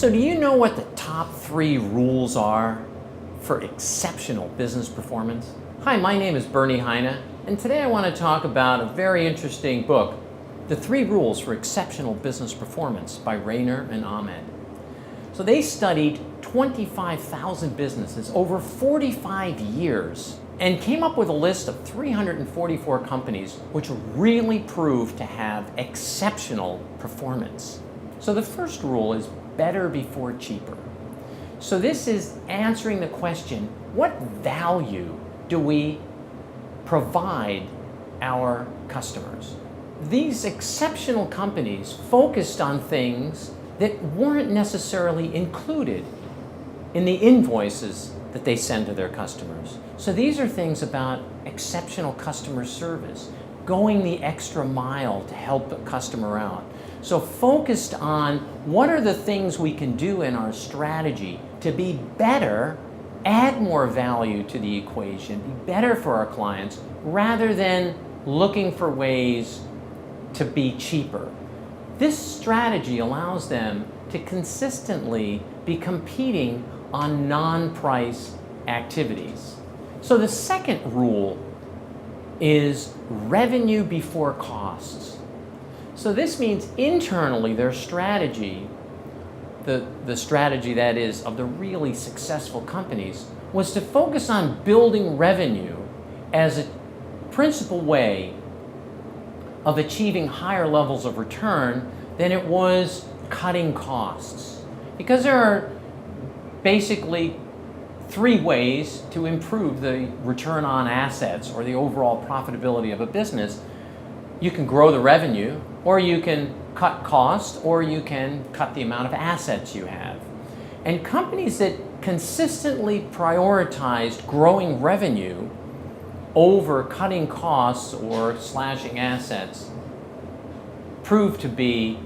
So do you know what the top 3 rules are for exceptional business performance? Hi, my name is Bernie Heine, and today I want to talk about a very interesting book, The 3 Rules for Exceptional Business Performance by Rayner and Ahmed. So they studied 25,000 businesses over 45 years and came up with a list of 344 companies which really proved to have exceptional performance. So the first rule is better before cheaper. So this is answering the question, what value do we provide our customers? These exceptional companies focused on things that weren't necessarily included in the invoices that they send to their customers. So these are things about exceptional customer service, going the extra mile to help a customer out. So focused on what are the things we can do in our strategy to be better, add more value to the equation, be better for our clients, rather than looking for ways to be cheaper. This strategy allows them to consistently be competing on non-price activities. So the second rule is revenue before costs. So this means internally their strategy, the strategy that is of the really successful companies, was to focus on building revenue as a principal way of achieving higher levels of return than it was cutting costs. Because there are basically 3 ways to improve the return on assets or the overall profitability of a business. You can grow the revenue, or you can cut costs, or you can cut the amount of assets you have. And companies that consistently prioritized growing revenue over cutting costs or slashing assets proved to be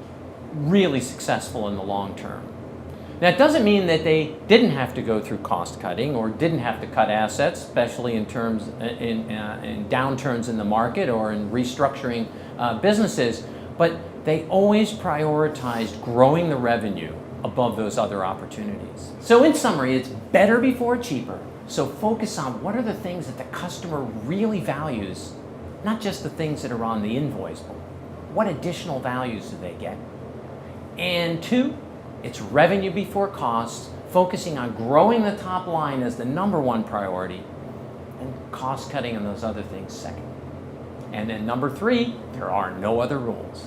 really successful in the long term. Now, it doesn't mean that they didn't have to go through cost cutting or didn't have to cut assets, especially in downturns in the market or in restructuring businesses, but they always prioritized growing the revenue above those other opportunities. So in summary, it's better before cheaper. So focus on what are the things that the customer really values, not just the things that are on the invoice, but what additional values do they get? And 2, it's revenue before costs, focusing on growing the top line as the #1 priority, and cost cutting and those other things second. And then number 3, there are no other rules.